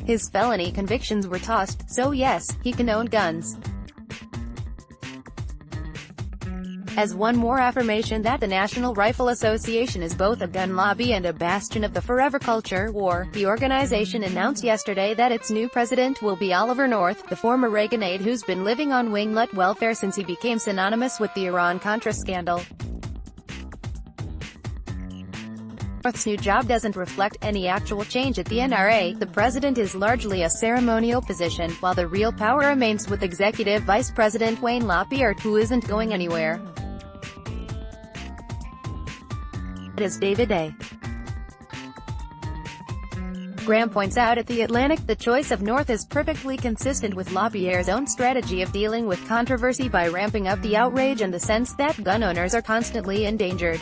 His felony convictions were tossed, so yes, he can own guns. As one more affirmation that the National Rifle Association is both a gun lobby and a bastion of the forever culture war, the organization announced yesterday that its new president will be Oliver North, the former Reagan aide who's been living on wingnut welfare since he became synonymous with the Iran-Contra scandal. North's new job doesn't reflect any actual change at the NRA. The president is largely a ceremonial position, while the real power remains with Executive Vice President Wayne LaPierre, who isn't going anywhere. It is day-to-day. Graham points out at The Atlantic, the choice of North is perfectly consistent with LaPierre's own strategy of dealing with controversy by ramping up the outrage and the sense that gun owners are constantly endangered.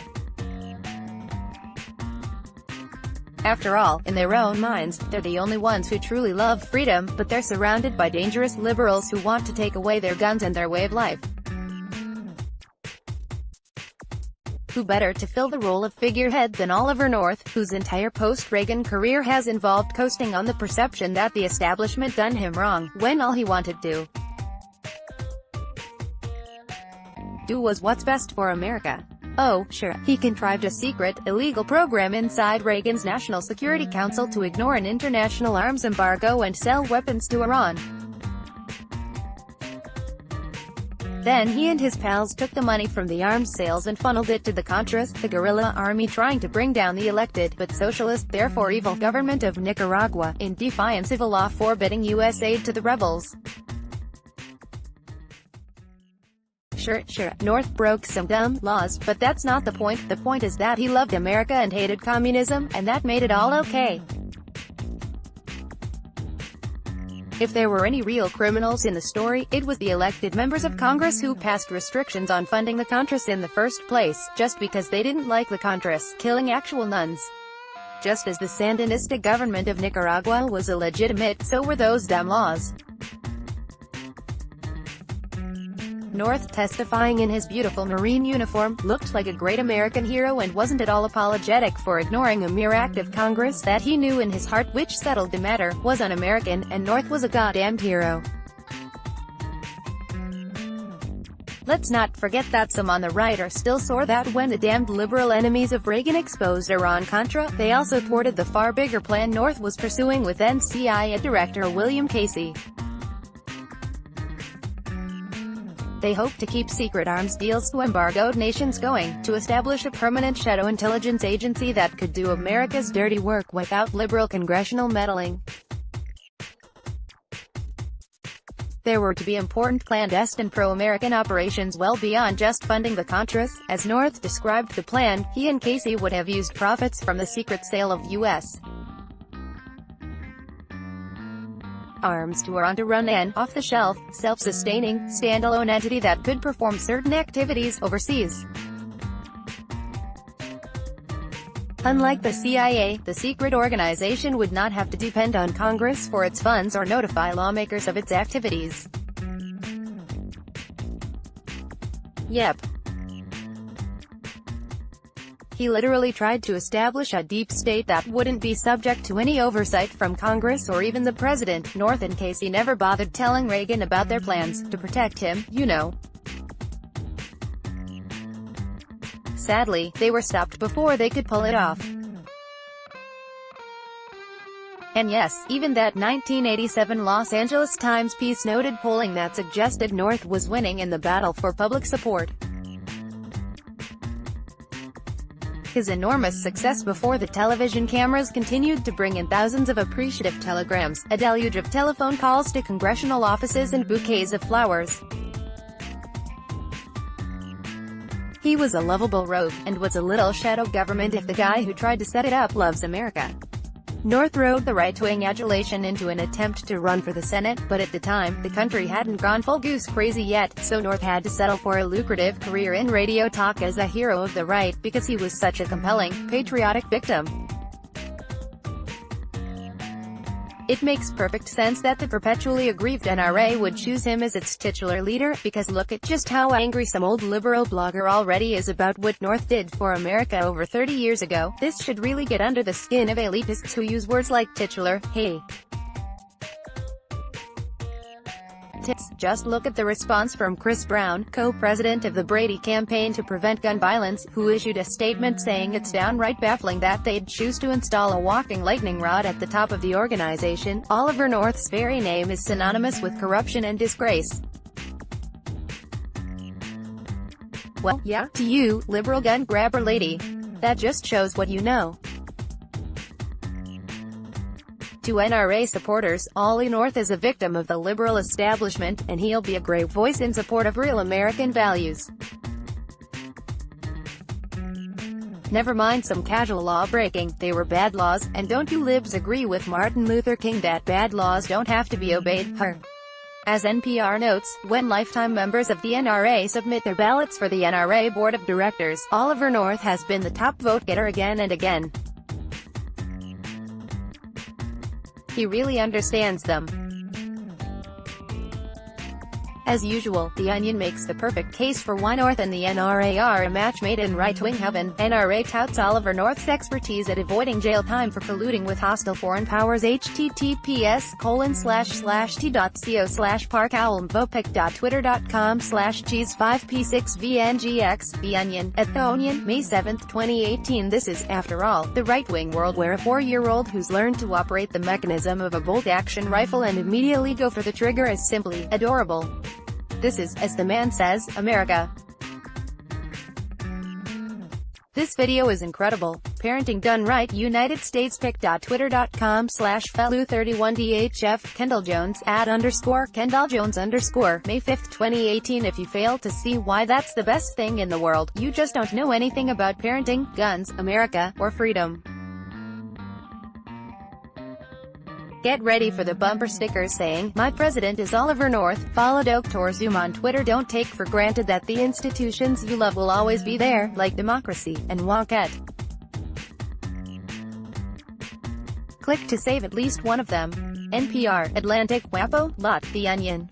After all, in their own minds, they're the only ones who truly love freedom, but they're surrounded by dangerous liberals who want to take away their guns and their way of life. Who better to fill the role of figurehead than Oliver North, whose entire post-Reagan career has involved coasting on the perception that the establishment done him wrong, when all he wanted to do was what's best for America. Oh, sure, he contrived a secret, illegal program inside Reagan's National Security Council to ignore an international arms embargo and sell weapons to Iran. Then he and his pals took the money from the arms sales and funneled it to the Contras, the guerrilla army trying to bring down the elected, but socialist, therefore evil government of Nicaragua, in defiance of a law forbidding U.S. aid to the rebels. Sure, North broke some dumb laws, but that's not the point. The point is that he loved America and hated communism, and that made it all okay. If there were any real criminals in the story, it was the elected members of Congress who passed restrictions on funding the Contras in the first place, just because they didn't like the Contras killing actual nuns. Just as the Sandinista government of Nicaragua was illegitimate, so were those damn laws. North, testifying in his beautiful Marine uniform, looked like a great American hero and wasn't at all apologetic for ignoring a mere act of Congress that he knew in his heart, which settled the matter, was un-American, and North was a goddamned hero. Let's not forget that some on the right are still sore that when the damned liberal enemies of Reagan exposed Iran-Contra, they also thwarted the far bigger plan North was pursuing with then CIA Director William Casey. They hope to keep secret arms deals to embargoed nations going, to establish a permanent shadow intelligence agency that could do America's dirty work without liberal congressional meddling. There were to be important clandestine pro-American operations well beyond just funding the Contras. As North described the plan, he and Casey would have used profits from the secret sale of U.S. arms to Iran to run an off-the-shelf, self-sustaining, standalone entity that could perform certain activities overseas. Unlike the CIA, the secret organization would not have to depend on Congress for its funds or notify lawmakers of its activities. Yep. He literally tried to establish a deep state that wouldn't be subject to any oversight from Congress or even the president. North and Casey never bothered telling Reagan about their plans to protect him, you know. Sadly, they were stopped before they could pull it off. And yes, even that 1987 Los Angeles Times piece noted polling that suggested North was winning in the battle for public support. His enormous success before the television cameras continued to bring in thousands of appreciative telegrams, a deluge of telephone calls to congressional offices and bouquets of flowers. He was a lovable rogue, and was a little shadow government if the guy who tried to set it up loves America. North rode the right-wing adulation into an attempt to run for the Senate, but at the time, the country hadn't gone full goose crazy yet, so North had to settle for a lucrative career in radio talk as a hero of the right, because he was such a compelling, patriotic victim. It makes perfect sense that the perpetually aggrieved NRA would choose him as its titular leader, because look at just how angry some old liberal blogger already is about what North did for America over 30 years ago. This should really get under the skin of elitists who use words like titular, hey, Just look at the response from Chris Brown, co-president of the Brady Campaign to Prevent Gun Violence, who issued a statement saying it's downright baffling that they'd choose to install a walking lightning rod at the top of the organization. Oliver North's very name is synonymous with corruption and disgrace. Well, yeah, to you, liberal gun grabber lady. That just shows what you know. To NRA supporters, Ollie North is a victim of the liberal establishment, and he'll be a great voice in support of real American values. Never mind some casual law-breaking, they were bad laws, and don't you libs agree with Martin Luther King that bad laws don't have to be obeyed? As NPR notes, when lifetime members of the NRA submit their ballots for the NRA Board of Directors, Oliver North has been the top vote-getter again and again. He really understands them. As usual, The Onion makes the perfect case for why North and the NRA are a match made in right-wing heaven. NRA touts Oliver North's expertise at avoiding jail time for colluding with hostile foreign powers. https://t.co/parcallumbopec.twitter.com/cheese5p6vngx. The Onion, at The Onion, May 7, 2018. This is, after all, the right-wing world where a 4-year-old who's learned to operate the mechanism of a bolt-action rifle and immediately go for the trigger is simply adorable. This is, as the man says, America. This video is incredible. Parenting done right. United States pic.twitter.com/fellow31dhf. Kendall Jones, @_Kendall Jones_, May 5, 2018. If you fail to see why that's the best thing in the world, you just don't know anything about parenting, guns, America, or freedom. Get ready for the bumper stickers saying, "My president is Oliver North." Follow Dr. Zoom on Twitter. Don't take for granted that the institutions you love will always be there, like democracy and Walkette. Click to save at least one of them. NPR, Atlantic, Wapo, Lot, The Onion.